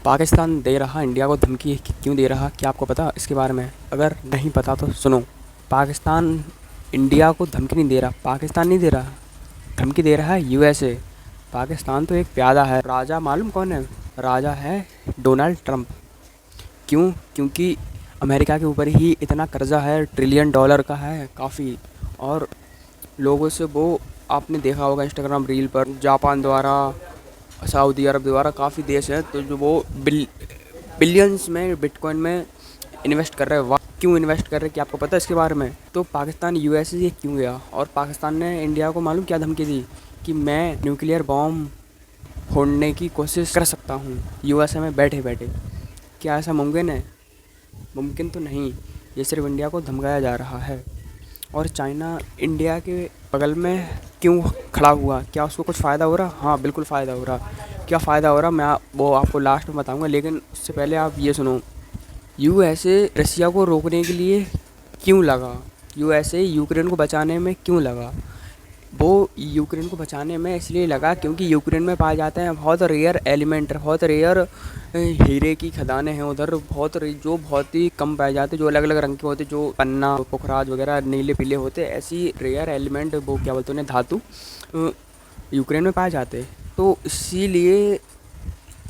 पाकिस्तान दे रहा इंडिया को धमकी, क्यों दे रहा, क्या आपको पता इसके बारे में? अगर नहीं पता तो सुनो। पाकिस्तान इंडिया को धमकी नहीं दे रहा, पाकिस्तान नहीं दे रहा, धमकी दे रहा है यूएसए। पाकिस्तान तो एक प्यादा है, राजा मालूम कौन है? राजा है डोनाल्ड ट्रंप। क्यों? क्योंकि अमेरिका के ऊपर ही इतना कर्जा है, ट्रिलियन डॉलर का है काफ़ी। और लोगों से वो, आपने देखा होगा इंस्टाग्राम रील पर, जापान द्वारा, सऊदी अरब द्वारा काफ़ी देश हैं तो जो वो बिलियंस में बिटकॉइन में इन्वेस्ट कर रहे हैं। क्यों इन्वेस्ट कर रहे हैं, क्या आपको पता है इसके बारे में? तो पाकिस्तान यूएसए से क्यों गया? और पाकिस्तान ने इंडिया को मालूम क्या धमकी दी कि मैं न्यूक्लियर बॉम्ब फोड़ने की कोशिश कर सकता हूँ यूएसए में बैठे बैठे। क्या ऐसा मुमकिन है? मुमकिन तो नहीं, ये सिर्फ इंडिया को धमकाया जा रहा है। और चाइना इंडिया के बगल में क्यों खड़ा हुआ? क्या उसको कुछ फ़ायदा हो रहा? हाँ बिल्कुल फ़ायदा हो रहा। क्या फ़ायदा हो रहा मैं वो आपको लास्ट में बताऊंगा, लेकिन उससे पहले आप ये सुनो। यूएसए रसिया को रोकने के लिए क्यों लगा? यूएसए यूक्रेन को बचाने में क्यों लगा? वो यूक्रेन को बचाने में इसलिए लगा क्योंकि यूक्रेन में पाए जाते हैं बहुत रेयर एलिमेंट, बहुत रेयर हीरे की खदानें हैं उधर, जो बहुत ही कम पाए जाते, जो अलग अलग रंग के होते, जो पन्ना पुखराज वगैरह नीले पीले होते, ऐसी रेयर एलिमेंट, वो क्या बोलते हैं, धातु यूक्रेन में पाए जाते। तो इसीलिए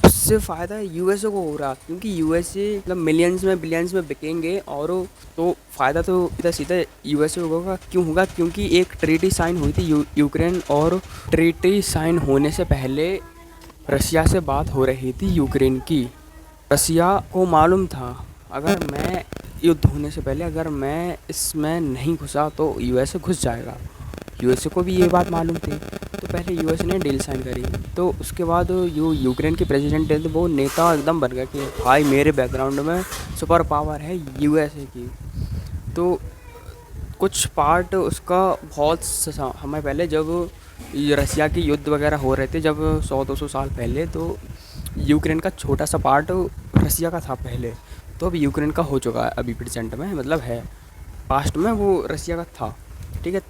उससे फ़ायदा यूएसए को हो रहा, क्योंकि यूएसए मतलब मिलियंस में बिलियंस में बिकेंगे। और तो फ़ायदा तो सीधा सीधा यूएसए को होगा। क्यों होगा? क्योंकि एक ट्रीटी साइन हुई थी यूक्रेन, और ट्रीटी साइन होने से पहले रसिया से बात हो रही थी यूक्रेन की। रसिया को मालूम था अगर मैं युद्ध होने से पहले अगर मैं इसमें नहीं घुसा तो यूएसए घुस जाएगा। यूएसए को भी ये बात मालूम थी, तो पहले यूएसए ने डील साइन करी। तो उसके बाद जो यूक्रेन के प्रेसिडेंट थे वो नेता एकदम बन गया कि भाई मेरे बैकग्राउंड में सुपर पावर है यूएसए की। तो कुछ पार्ट उसका बहुत समय पहले, जब ये रसिया की युद्ध वगैरह हो रहे थे, जब 100-200 साल पहले, तो यूक्रेन का छोटा सा पार्ट रसिया का था पहले। तो अब यूक्रेन का हो चुका है अभी प्रेजेंट में, मतलब है। पास्ट में वो रसिया का था, ठीक है।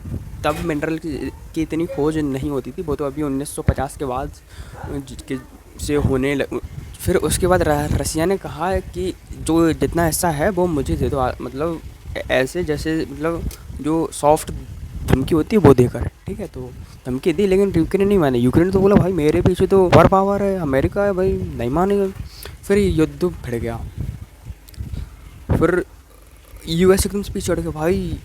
तब मिनरल की इतनी खोज नहीं होती थी, वो तो अभी 1950 के बाद से होने फिर उसके बाद रसिया ने कहा कि जो जितना हिस्सा है वो मुझे दे दो, मतलब ऐसे जैसे मतलब जो सॉफ्ट धमकी होती है वो देकर, ठीक है। तो धमकी दी, लेकिन यूक्रेन नहीं माने। यूक्रेन तो बोला भाई मेरे पीछे तो सुपर पावर है, अमेरिका है, भाई नहीं मानेगा। फिर युद्ध भिड़ गया। फिर यूएस एकदम से पीछे चढ़ गया भाई।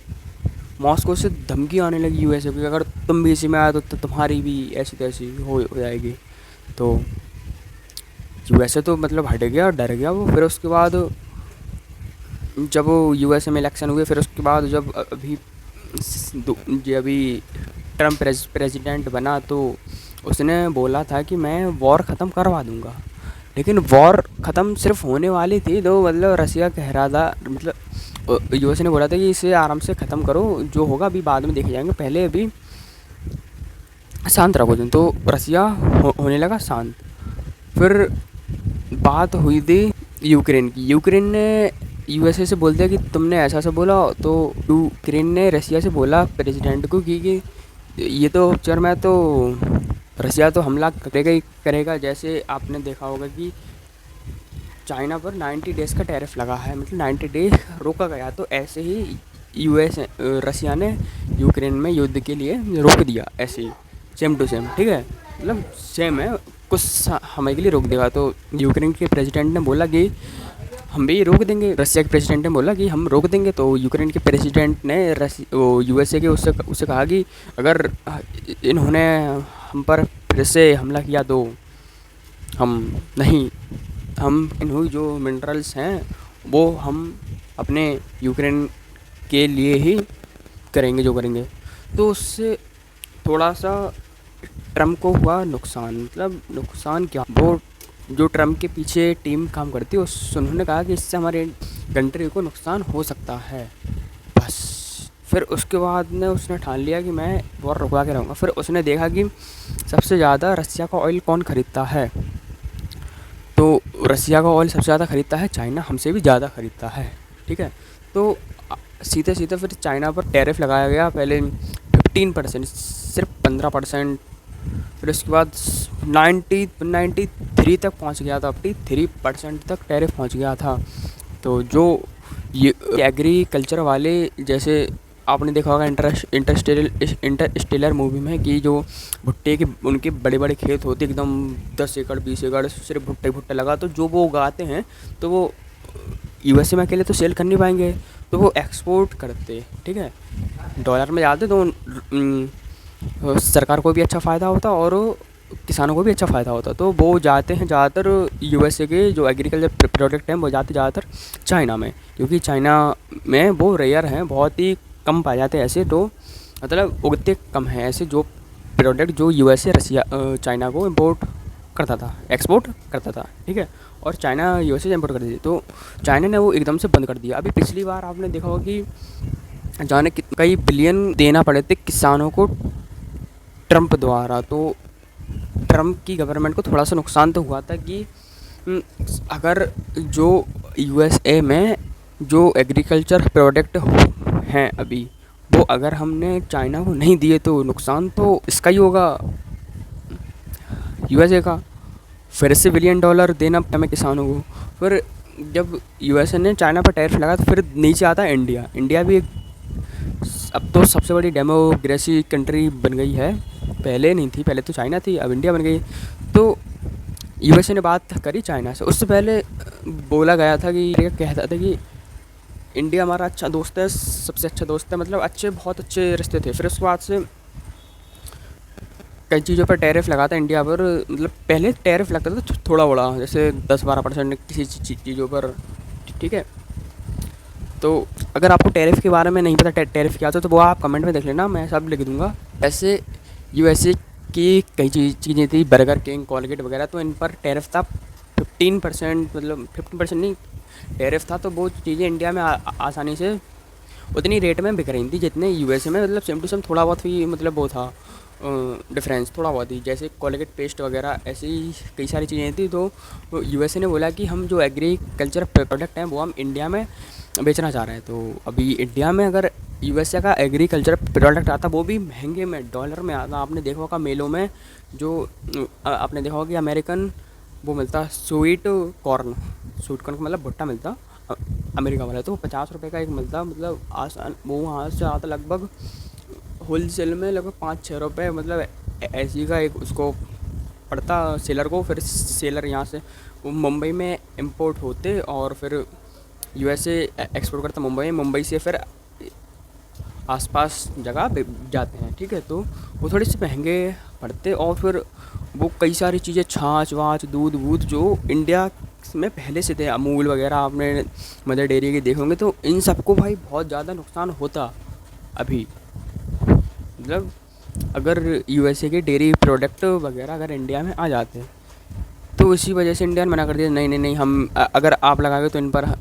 मॉस्को से धमकी आने लगी यूएसए की, अगर तुम भी इसी में आए तो तुम्हारी भी ऐसी तैसी हो जाएगी। तो यूएसए तो मतलब हट गया, डर गया वो। फिर उसके बाद जब यूएसए में इलेक्शन हुए, फिर उसके बाद जब अभी ट्रम्प प्रेसिडेंट बना, तो उसने बोला था कि मैं वॉर ख़त्म करवा दूंगा। लेकिन वॉर ख़त्म सिर्फ होने वाली थी तो मतलब रसिया कह रहा था, मतलब यूएस ने बोला था कि इसे आराम से ख़त्म करो, जो होगा अभी बाद में देखे जाएंगे, पहले अभी शांत रखो दिन। तो रसिया होने लगा शांत। फिर बात हुई थी यूक्रेन की। यूक्रेन ने यूएसए से बोल दिया कि तुमने ऐसा ऐसा बोला, तो यूक्रेन ने रसिया से बोला प्रेसिडेंट को कि ये तो पिक्चर में तो रसिया तो हमला करेगा ही करेगा। जैसे आपने देखा होगा कि चाइना पर 90 डेज़ का टैरिफ लगा है, मतलब 90 डेज रोका गया, तो ऐसे ही रसिया ने यूक्रेन में युद्ध के लिए रोक दिया, ऐसे ही सेम टू सेम, ठीक है। मतलब सेम है, कुछ समय के लिए रोक देगा। तो यूक्रेन के प्रेसिडेंट ने बोला कि हम भी रोक देंगे। रसिया के प्रेसिडेंट ने बोला कि हम रोक देंगे। तो यूक्रेन के प्रेसिडेंट ने यूएसए के उससे कहा कि अगर इन्होंने हम पर फिर से हमला किया तो हम इन्हों जो मिनरल्स हैं वो हम अपने यूक्रेन के लिए ही करेंगे जो करेंगे। तो उससे थोड़ा सा ट्रम्प को हुआ नुकसान। मतलब नुकसान क्या, वो जो ट्रम्प के पीछे टीम काम करती है उन्होंने कहा कि इससे हमारे कंट्री को नुकसान हो सकता है, बस। फिर उसके बाद उसने ठान लिया कि मैं वॉर रुकवा के रहूँगा। फिर उसने देखा कि सबसे ज़्यादा रसिया का ऑयल कौन ख़रीदता है, तो रसिया का ऑयल सबसे ज़्यादा ख़रीदता है चाइना, हमसे भी ज़्यादा ख़रीदता है, ठीक है। तो सीधे सीधे फिर चाइना पर टैरिफ लगाया गया, पहले 15%, सिर्फ 15% फिर उसके बाद 93 तक पहुंच गया था, 3% तक टैरिफ पहुंच गया था। तो जो ये एग्रीकल्चर वाले, जैसे आपने देखा होगा इंटरस्टेलर मूवी में, कि जो भुट्टे के उनके बड़े बड़े खेत होते एकदम 10 एकड़ 20 एकड़ सिर्फ भुट्टे भुट्टे लगा, तो जो वो उगाते हैं तो वो यूएसए में अकेले तो सेल कर नहीं पाएंगे, तो वो एक्सपोर्ट करते, ठीक है, डॉलर में जाते, तो सरकार को भी अच्छा फ़ायदा होता और किसानों को भी अच्छा फ़ायदा होता। तो वो जाते हैं ज़्यादातर यूएसए के जो एग्रीकल्चर प्रोडक्ट हैं वो जाते ज़्यादातर चाइना में, क्योंकि चाइना में वो रेयर हैं, बहुत ही कम पाए जाते हैं ऐसे, तो मतलब उगते कम हैं ऐसे जो प्रोडक्ट जो यूएसए रसिया चाइना को इम्पोर्ट करता था, एक्सपोर्ट करता था, ठीक है, और चाइना यूएसए से इम्पोर्ट करती थी। तो चाइना ने वो एकदम से बंद कर दिया। अभी पिछली बार आपने देखा होगा कि जाने कई बिलियन देना पड़े थे किसानों को ट्रंप द्वारा। तो ट्रंप की गवर्नमेंट को थोड़ा सा नुकसान तो हुआ था कि अगर जो यूएसए में जो एग्रीकल्चर प्रोडक्ट हैं अभी, वो अगर हमने चाइना को नहीं दिए तो नुकसान तो इसका ही होगा, यूएसए का। फिर से $1 बिलियन देना हमें किसानों को। फिर जब यूएसए ने चाइना पर टैरिफ लगा तो फिर नीचे आता है इंडिया। इंडिया भी एक अब तो सबसे बड़ी डेमोक्रेसी कंट्री बन गई है, पहले नहीं थी, पहले तो चाइना थी, अब इंडिया बन गई। तो यूएसए ने बात करी चाइना से, उससे पहले बोला गया था कि कहता था कि इंडिया हमारा अच्छा दोस्त है, सबसे अच्छा दोस्त है, मतलब अच्छे बहुत अच्छे रिश्ते थे। फिर उसके बाद से कई चीज़ों पर टैरिफ लगाता इंडिया पर, मतलब पहले टैरिफ लगता था थोड़ा बड़ा, जैसे 10-12% किसी चीज़ों पर, ठीक है। तो अगर आपको टैरिफ के बारे में नहीं पता टैरिफ क्या होता है तो वो आप कमेंट में देख लेना, मैं सब लिख दूँगा। ऐसे यूएसए की कई चीज़ें थी, बर्गर किंग, कोलगेट वगैरह, तो इन पर टैरिफ था 15%, मतलब 15% नहीं टैरिफ था। तो वो चीज़ें इंडिया में आसानी से उतनी रेट में बिक रही थी जितने यूएसए में, मतलब सेम टू सेम, थोड़ा बहुत ही मतलब वो था डिफरेंस, थोड़ा बहुत ही, जैसे कोलगेट पेस्ट वगैरह, ऐसी कई सारी चीज़ें थी। तो यूएसए ने बोला कि हम जो एग्रीकल्चर प्रोडक्ट हैं वो हम इंडिया में बेचना चाह रहे हैं। तो अभी इंडिया में अगर यूएसए का एग्रीकल्चर प्रोडक्ट आता, वो भी महंगे में, डॉलर में आता। आपने देखा होगा मेलों में, जो आपने देखा होगा कि अमेरिकन वो मिलता स्वीट कॉर्न का मतलब भुट्टा मिलता अमेरिका वाला, तो 50 रुपये का एक मिलता, मतलब आसान, वो वहाँ से आता लगभग होलसेल में लगभग 5-6 रुपये, मतलब ऐसी का एक उसको पड़ता सेलर को। फिर सेलर यहाँ से वो मुंबई में इंपोर्ट होते और फिर यूएसए एक्सपोर्ट करता मुंबई से फिर आसपास जगह जाते हैं, ठीक है। तो वो थोड़े से महंगे पड़ते, और फिर वो कई सारी चीज़ें, छाछ वाछ, दूध वूध, जो इंडिया में पहले से थे, अमूल वगैरह आपने मदर डेयरी के देखे होंगे, तो इन सबको भाई बहुत ज़्यादा नुकसान होता अभी। मतलब अगर यूएसए के डेयरी प्रोडक्ट वगैरह अगर इंडिया में आ जाते हैं, तो इसी वजह से इंडिया ने मना कर दिया, नहीं नहीं नहीं, हम अगर आप लगाओगे तो इन पर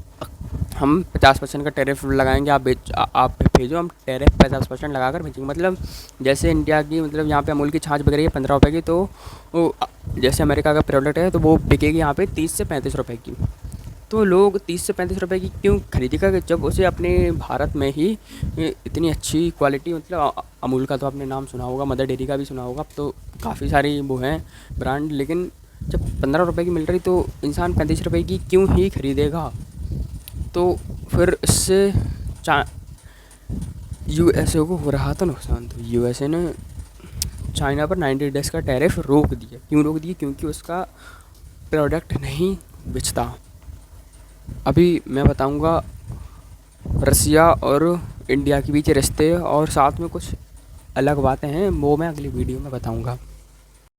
हम 50% का टैरिफ लगाएंगे, आप भेजो, हम टैरिफ 50% लगा कर भेजेंगे। मतलब जैसे इंडिया की, मतलब यहाँ पे अमूल की छाछ बिक रही है 15 रुपये की, तो वो जैसे अमेरिका का प्रोडक्ट है तो वो बिकेगी यहाँ पे 30 से 35 रुपये की। तो लोग 30 से 35 रुपये की क्यों खरीदेगा, जब उसे अपने भारत में ही इतनी अच्छी क्वालिटी, मतलब अमूल का तो आपने नाम सुना होगा, मदर डेयरी का भी सुना होगा, अब तो काफ़ी सारी वो हैं ब्रांड, लेकिन जब 15 रुपये की मिल रही तो इंसान 35 रुपये की क्यों ही खरीदेगा। तो फिर इससे यूएसए को हो रहा था नुकसान। तो यूएसए ने चाइना पर 90 डेज़ का टैरिफ रोक दिया। क्यों रोक दिया? क्योंकि उसका प्रोडक्ट नहीं बेचता। अभी मैं बताऊंगा रसिया और इंडिया के बीच रिश्ते, और साथ में कुछ अलग बातें हैं, वो मैं अगली वीडियो में बताऊंगा।